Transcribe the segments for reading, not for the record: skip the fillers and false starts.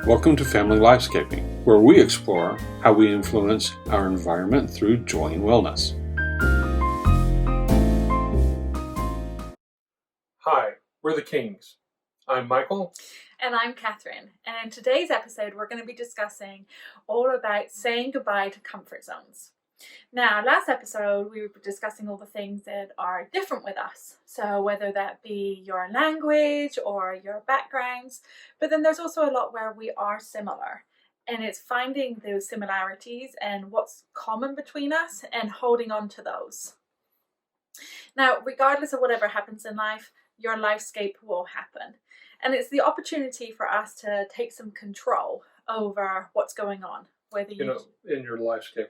Welcome to Family Lifescaping, where we explore how we influence our environment through joy and wellness. Hi, we're the Kings. I'm Michael. And I'm Catherine. And in today's episode, we're going to be discussing all about saying goodbye to comfort zones. Now, last episode, we were discussing all the things that are different with us. So whether that be your language or your backgrounds, but then there's also a lot where we are similar. And it's finding those similarities and what's common between us and holding on to those. Now, regardless of whatever happens in life, your lifescape will happen. And it's the opportunity for us to take some control over what's going on. Whether in your lifescape,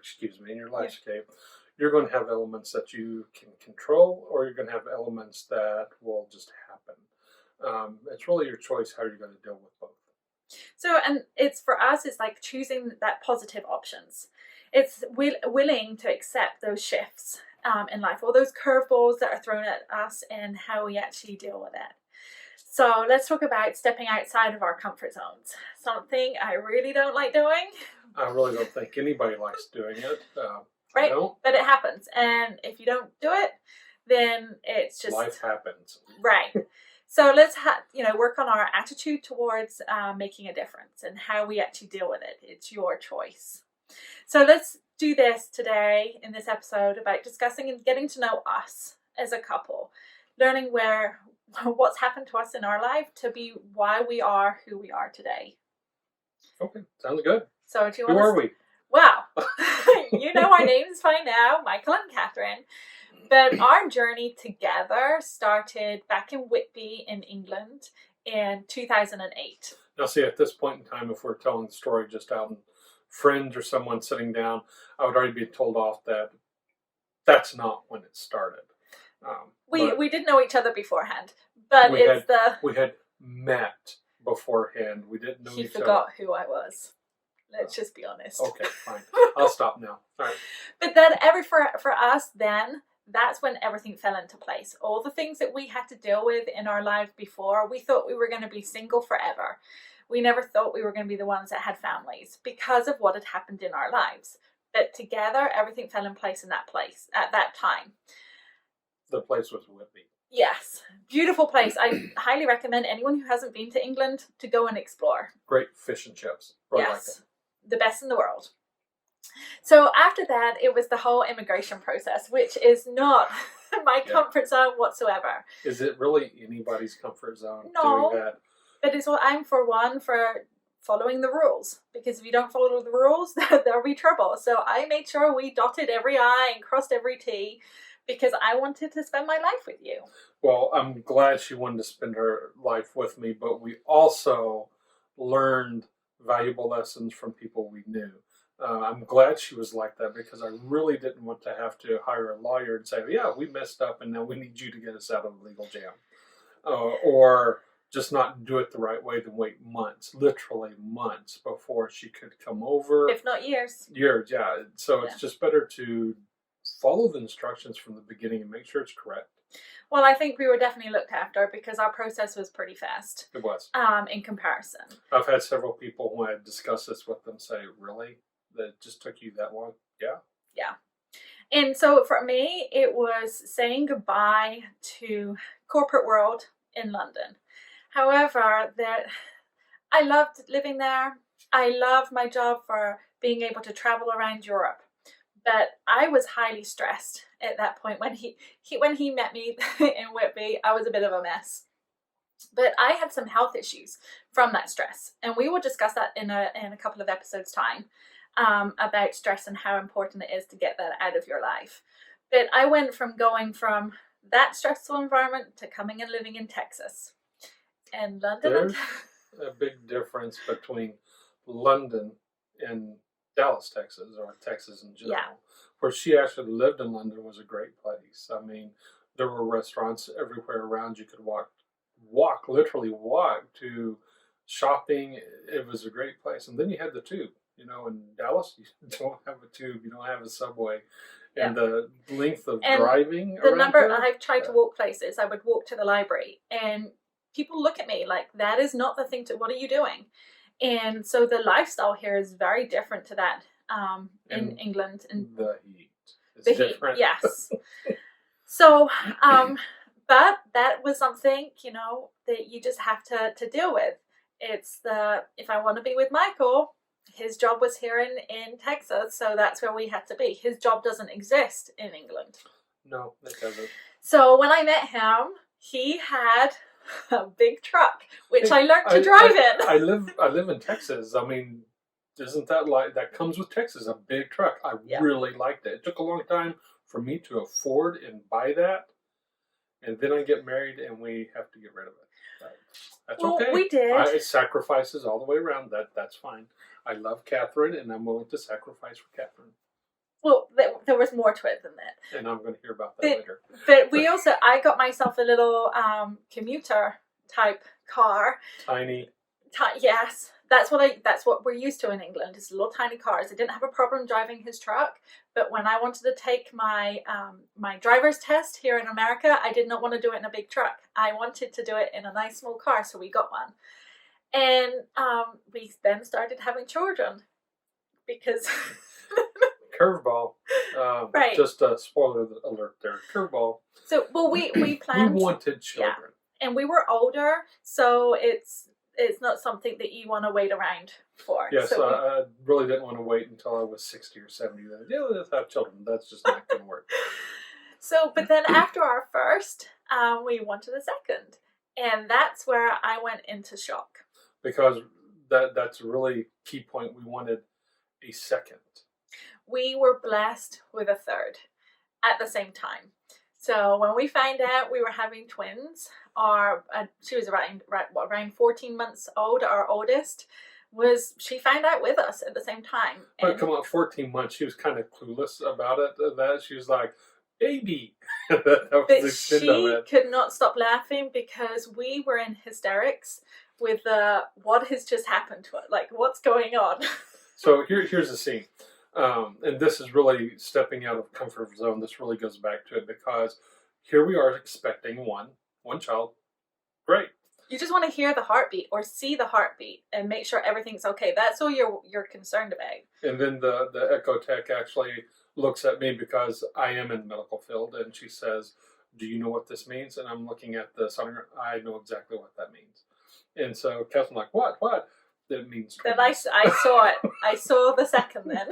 you're going to have elements that you can control, or you're going to have elements that will just happen. It's really your choice how you're going to deal with both. So, and it's for us, it's like choosing that positive options. It's willing to accept those shifts in life, all those curveballs that are thrown at us and how we actually deal with it. So let's talk about stepping outside of our comfort zones. Something I really don't like doing. I really don't think anybody likes doing it. Right, but it happens. And if you don't do it, then it's just... life happens. Right. So let's work on our attitude towards making a difference and how we actually deal with it. It's your choice. So let's do this today in this episode about discussing and getting to know us as a couple. Learning what's happened to us in our life to be why we are who we are today. Okay, sounds good. So do you Who are we? Well, you know our names by now, Michael and Catherine. But our journey together started back in Whitby in England in 2008. Now see, at this point in time, if we're telling the story just out in friends or someone sitting down, I would already be told off that that's not when it started. We didn't know each other beforehand, but we had met beforehand. We didn't know each other. He forgot who I was. Let's just be honest. Okay, fine. I'll stop now. All right. But then for us then, that's when everything fell into place. All the things that we had to deal with in our lives before, we thought we were going to be single forever. We never thought we were going to be the ones that had families because of what had happened in our lives. But together, everything fell in place at that time. The place was Whitby. Yes, beautiful place. I highly recommend anyone who hasn't been to England to go and explore. Great fish and chips. Really yes, the best in the world. So after that, it was the whole immigration process, which is not my comfort zone whatsoever. Is it really anybody's comfort zone no, doing that? But it's what I'm for following the rules. Because if you don't follow the rules, there'll be trouble. So I made sure we dotted every I and crossed every T, because I wanted to spend my life with you. Well, I'm glad she wanted to spend her life with me, but we also learned valuable lessons from people we knew. I'm glad she was like that, because I really didn't want to have to hire a lawyer and say, yeah, we messed up and now we need you to get us out of the legal jam. Or just not do it the right way, then wait literally months before she could come over. If not years. Years, yeah. So it's just better to follow the instructions from the beginning and make sure it's correct. Well, I think we were definitely looked after because our process was pretty fast. It was. In comparison. I've had several people when I discuss this with them say, really? That just took you that long? Yeah. Yeah. And so for me, it was saying goodbye to corporate world in London. However, I loved living there. I loved my job for being able to travel around Europe. But I was highly stressed at that point. When he met me in Whitby, I was a bit of a mess. But I had some health issues from that stress. And we will discuss that in a couple of episodes' time about stress and how important it is to get that out of your life. But I went from going from that stressful environment to coming and living in Texas. And London. There's a big difference between London and Dallas, Texas, or Texas in general. Yeah. Where she actually lived in London was a great place. I mean, there were restaurants everywhere around. You could literally walk to shopping. It was a great place. And then you had the tube. In Dallas, you don't have a tube. You don't have a subway. Yeah. And the length of driving I've tried to walk places. I would walk to the library and people look at me like, that is not the thing what are you doing? And so the lifestyle here is very different to that in And England. And the heat is the heat, different. yes. So, but that was something, that you just have to deal with. It's if I want to be with Michael, his job was here in Texas, so that's where we had to be. His job doesn't exist in England. No, it doesn't. So when I met him, he had a big truck, which I learned to drive in. I live in Texas. I mean, isn't that comes with Texas, a big truck? I really liked it. It took a long time for me to afford and buy that. And then I get married and we have to get rid of it. That's okay. We did. Sacrifices all the way around. That's fine. I love Catherine and I'm willing to sacrifice for Catherine. Well, there was more to it than that. And I'm going to hear about that later. But I got myself a little commuter type car. Tiny. Yes. That's what we're used to in England. It's little tiny cars. I didn't have a problem driving his truck, but when I wanted to take my my driver's test here in America, I did not want to do it in a big truck. I wanted to do it in a nice small car, so we got one. And we then started having children because Curveball. Right. Just a spoiler alert there. Curveball. So, well, we planned. We wanted children. Yeah. And we were older, so it's not something that you want to wait around for. Yes, so I really didn't want to wait until I was 60 or 70. Let's have children. That's just not going to work. So, but then after our first, we wanted a second. And that's where I went into shock. Because that's a really key point. We wanted a second. We were blessed with a third at the same time. So when we found out we were having twins, she was around 14 months old. Our oldest she found out with us at the same time. But come on, 14 months. She was kind of clueless about it. That she was like, baby. that was the extent of it. She could not stop laughing because we were in hysterics with what has just happened to us. Like, what's going on? So here's the scene. And this is really stepping out of comfort zone. This really goes back to it because here we are expecting one child. Great. You just want to hear the heartbeat or see the heartbeat and make sure everything's okay. That's all you're concerned about. And then the echo tech actually looks at me because I am in the medical field, and she says, "Do you know what this means?" And I'm looking at the sonogram. I know exactly what that means. And so Catherine's like, "What? What?" That means twins. Then I saw it. I saw the second then.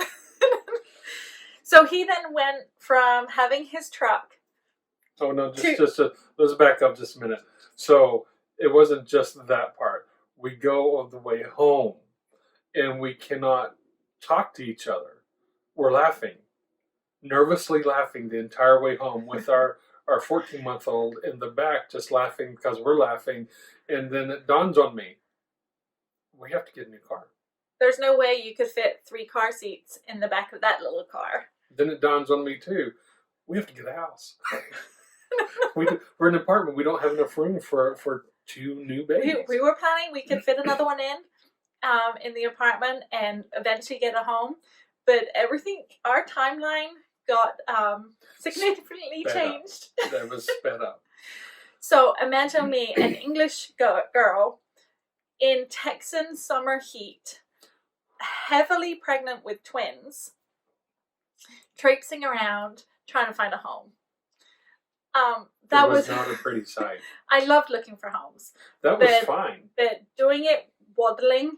So he then went from having his truck. Oh no! Let's back up just a minute. So it wasn't just that part. We go all the way home, and we cannot talk to each other. We're laughing, nervously laughing the entire way home with our 14-month-old in the back, just laughing because we're laughing. And then it dawns on me, we have to get a new car. There's no way you could fit 3 car seats in the back of that little car. Then it dawns on me too, we have to get a house. We're in an apartment. We don't have enough room for 2 new babies. We were planning we could fit another one in the apartment and eventually get a home. But our timeline got significantly changed. That was sped up. So imagine me, an English girl in Texan summer heat, heavily pregnant with twins, traipsing around trying to find a home. That was not a pretty sight. I loved looking for homes. That was fine. But doing it waddling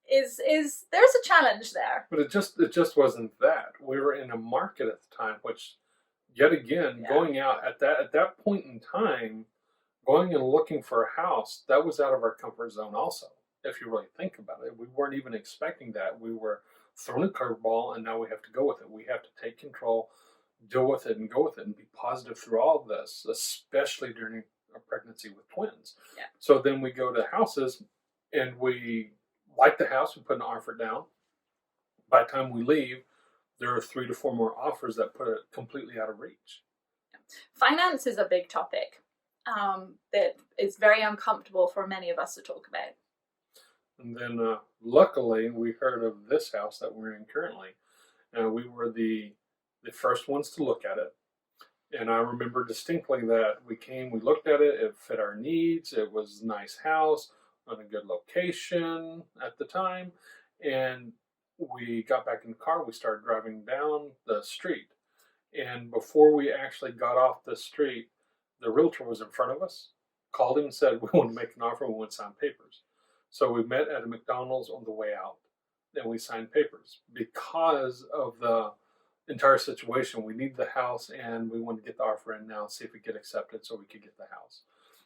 is there's a challenge there. But it just wasn't that. We were in a market at the time, which yet again, going out at that point in time, going and looking for a house, that was out of our comfort zone also. If you really think about it, we weren't even expecting that. We were thrown a curveball, and now we have to go with it. We have to take control, deal with it, and go with it, and be positive through all of this, especially during a pregnancy with twins. Yeah. So then we go to houses, and we like the house. We put an offer down. By the time we leave, there are 3 to 4 more offers that put it completely out of reach. Finance is a big topic that is very uncomfortable for many of us to talk about. And then luckily we heard of this house that we're in currently. We were the first ones to look at it. And I remember distinctly that we looked at it, it fit our needs, it was a nice house, on a good location at the time, and we got back in the car. We started driving down the street, and before we actually got off the street, the realtor was in front of us, called him and said, "We want to make an offer, we want to sign papers." So we met at a McDonald's on the way out, and we signed papers. Because of the entire situation, we needed the house, and we wanted to get the offer in now, see if we get accepted so we could get the house.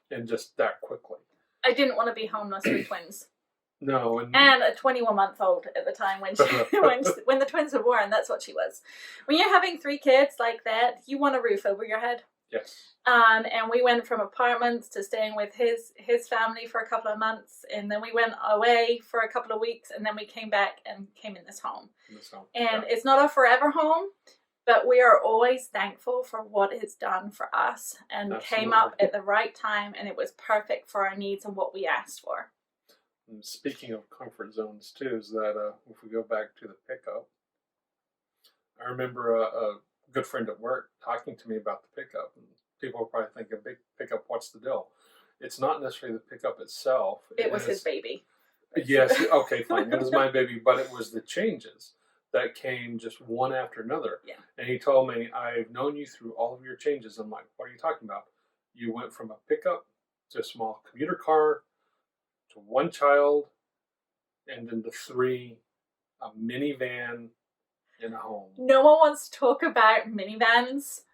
And just that quickly. I didn't want to be homeless with twins. No, And a 21-month-old at the time when when the twins were born. That's what she was. When you're having 3 kids like that, you want a roof over your head. yes. And we went from apartments to staying with his family for a couple of months, and then we went away for a couple of weeks, and then we came back and came in this home. And it's not a forever home, but we are always thankful for what it's done for us, and came up at the right time, and it was perfect for our needs and what we asked for. And speaking of comfort zones too, is that if we go back to the pickup, I remember a good friend at work talking to me about the pickup, and people will probably think a big pickup, what's the deal? It's not necessarily the pickup itself. It was his baby. Yes, okay, fine. It was my baby, but it was the changes that came just one after another. Yeah. And he told me, "I've known you through all of your changes." I'm like, "What are you talking about? You went from a pickup to a small commuter car to 1 child, and then to 3, a minivan, and a home." No one wants to talk about minivans,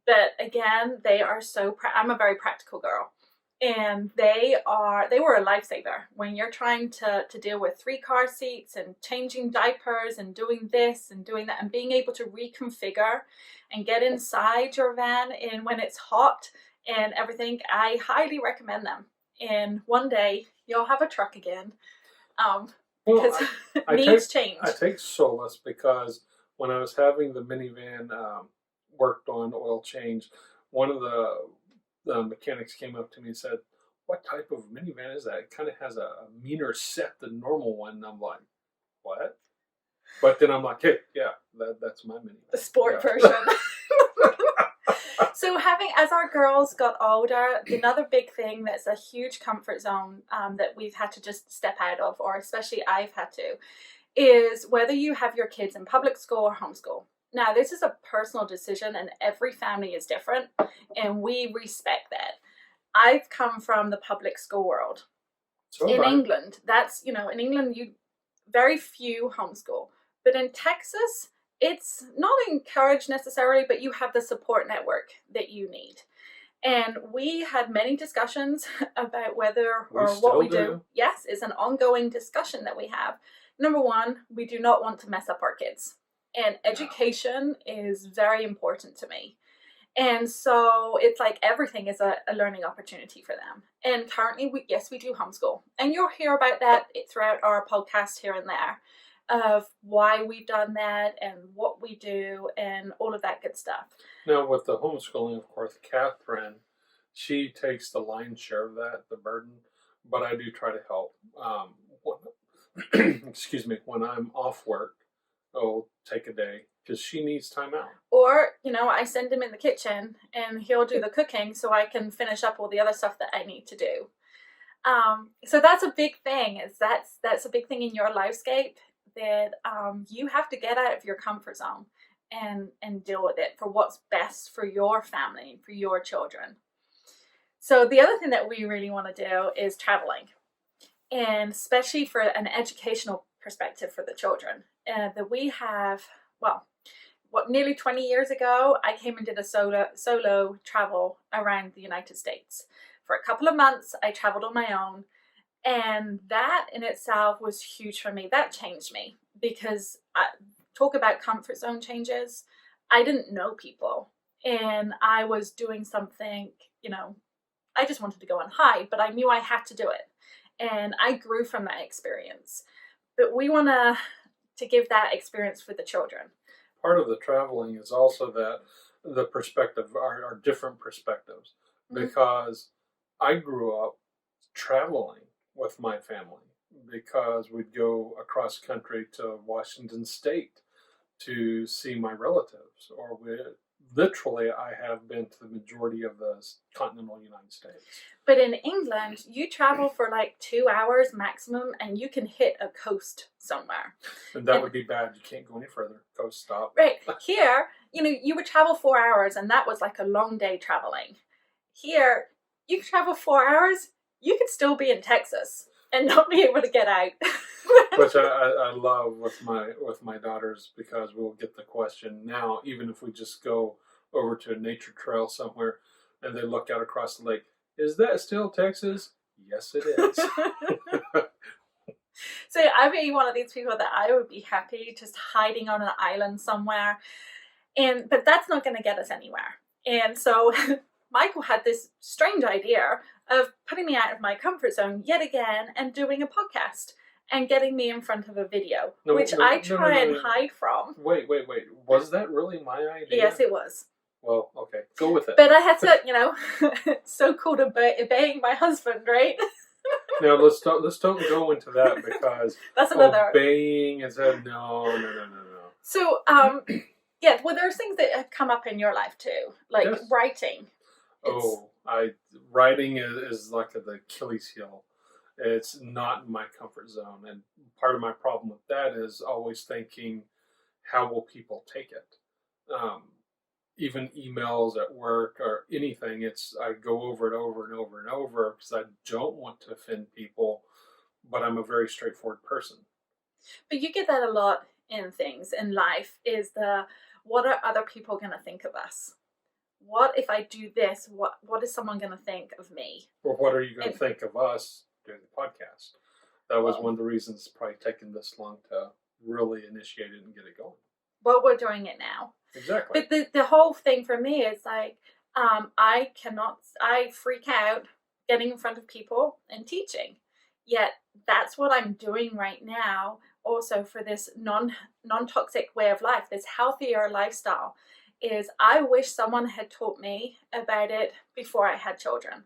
but again, they are so. I'm a very practical girl, and they were a lifesaver when you're trying to deal with 3 car seats and changing diapers and doing this and doing that, and being able to reconfigure and get inside your van and when it's hot and everything. I highly recommend them. And one day you'll have a truck again. Because needs change. I take solace because when I was having the minivan worked on, oil change, one of the mechanics came up to me and said, "What type of minivan is that? It kind of has a meaner set than normal one." And I'm like, "What?" But then I'm like, "Hey, yeah, that's my minivan." The sport version. So as our girls got older, another big thing that's a huge comfort zone that we've had to just step out of, or especially I've had to, is whether you have your kids in public school or homeschool. Now, this is a personal decision, and every family is different, and we respect that. I've come from the public school world. In England, in England, very few homeschool. But in Texas, it's not encouraged necessarily, but you have the support network that you need. And we had many discussions about whether or what we do. Yes, it's an ongoing discussion that we have. Number one, we do not want to mess up our kids. And education is very important to me. And so it's like everything is a learning opportunity for them. And currently, we do homeschool. And you'll hear about that throughout our podcast here and there, of why we've done that and what we do and all of that good stuff. Now, with the homeschooling, of course, Catherine, she takes the lion's share of that, the burden, but I do try to help. Excuse me, when I'm off work, I'll take a day because she needs time out. Or, I send him in the kitchen and he'll do the cooking so I can finish up all the other stuff that I need to do. So that's a big thing. That's a big thing in your lifescape, that you have to get out of your comfort zone and deal with it for what's best for your family, for your children. So the other thing that we really want to do is traveling, and especially for an educational perspective for the children. That we have, nearly 20 years ago, I came and did a solo travel around the United States. For a couple of months, I traveled on my own. And that in itself was huge for me. That changed me, because talk about comfort zone changes. I didn't know people, and I was doing something, I just wanted to go and hide, but I knew I had to do it. And I grew from that experience. But we want to give that experience for the children. Part of the traveling is also that the perspective, our different perspectives, because I grew up traveling with my family, because we'd go across country to Washington State to see my relatives, or we'd literally, I have been to the majority of the continental United States. But in England, you travel for like 2 hours maximum and you can hit a coast somewhere. And that would be bad. You can't go any further. Coast stop. Right. Here, you would travel 4 hours and that was like a long day traveling. Here, you can travel 4 hours, you could still be in Texas and not be able to get out. Which I love with my daughters, because we'll get the question now, even if we just go over to a nature trail somewhere and they look out across the lake, is that still Texas? Yes, it is. So I'd be one of these people that I would be happy just hiding on an island somewhere. But that's not going to get us anywhere. And so Michael had this strange idea of putting me out of my comfort zone yet again and doing a podcast and getting me in front of a video, which I try and hide from. Wait. Was that really my idea? Yes, it was. Well, okay, go with it. But I had to, so called obeying my husband, right? Now let's don't go into that, because that's another obeying is a no. So yeah, well, there's things that have come up in your life too, like yes. writing. Writing is like the Achilles heel. It's not in my comfort zone, and part of my problem with that is always thinking, how will people take it? Even emails at work or anything, I go over it over and over and over because I don't want to offend people, but I'm a very straightforward person. But you get that a lot in things in life, is what are other people going to think of us? What if I do this? What is someone going to think of me? Or what are you going to think of us doing the podcast? That was one of the reasons it's probably taken this long to really initiate it and get it going. Well, we're doing it now. Exactly. But the whole thing for me is like, I freak out getting in front of people and teaching. Yet that's what I'm doing right now also for this non-toxic way of life, this healthier lifestyle, is I wish someone had taught me about it before I had children.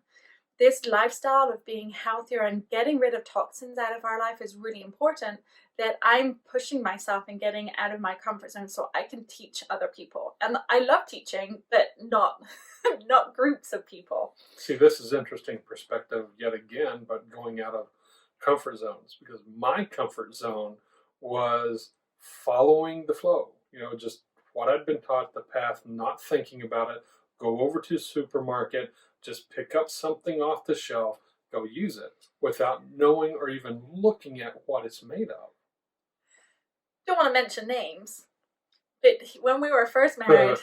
This lifestyle of being healthier and getting rid of toxins out of our life is really important, that I'm pushing myself and getting out of my comfort zone so I can teach other people. And I love teaching, but not groups of people. See, this is interesting perspective yet again, but going out of comfort zones, because my comfort zone was following the flow, just what I'd been taught, the path, not thinking about it, go over to the supermarket, just pick up something off the shelf, go use it without knowing or even looking at what it's made of. Don't want to mention names, but when we were first married,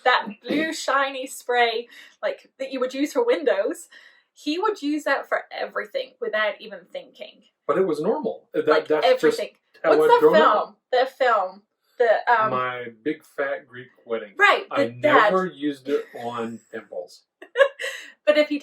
that blue shiny spray like that you would use for windows, he would use that for everything without even thinking. But it was normal. That's everything. Just how What's the film? My Big Fat Greek Wedding. Right. I never used it on pimples. But if you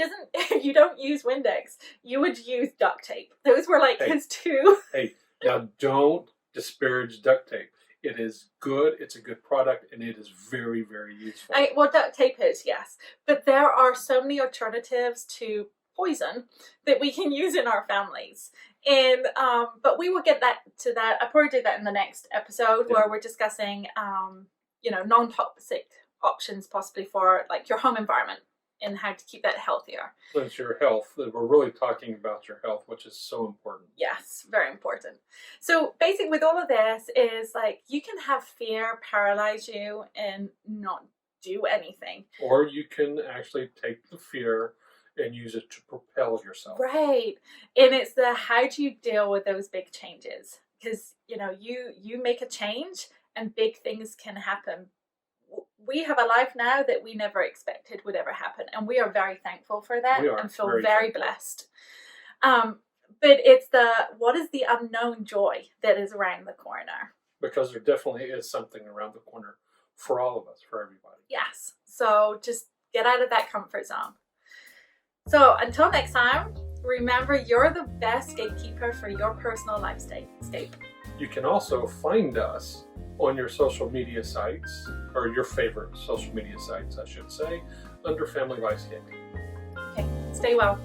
don't use Windex, you would use duct tape. Those were like his two. Hey, now don't disparage duct tape. It is good. It's a good product, and it is very, very useful. Well, duct tape is, yes. But there are so many alternatives to poison that we can use in our families. And but we will get to that. I'll probably do that in the next episode where we're discussing non-toxic options possibly for like your home environment and how to keep that healthier. It's your health. We're really talking about your health, which is so important. Yes, very important. So basically with all of this is like you can have fear paralyze you and not do anything. Or you can actually take the fear and use it to propel yourself. Right. And it's how do you deal with those big changes? Because, you make a change and big things can happen. We have a life now that we never expected would ever happen. And we are very thankful for that and feel very blessed. But it's what is the unknown joy that is around the corner? Because there definitely is something around the corner for all of us, for everybody. Yes. So just get out of that comfort zone. So until next time, remember you're the best gatekeeper for your personal lifescape. You can also find us on your social media sites, or your favorite social media sites, I should say, under Family Lifescaping. Okay, stay well.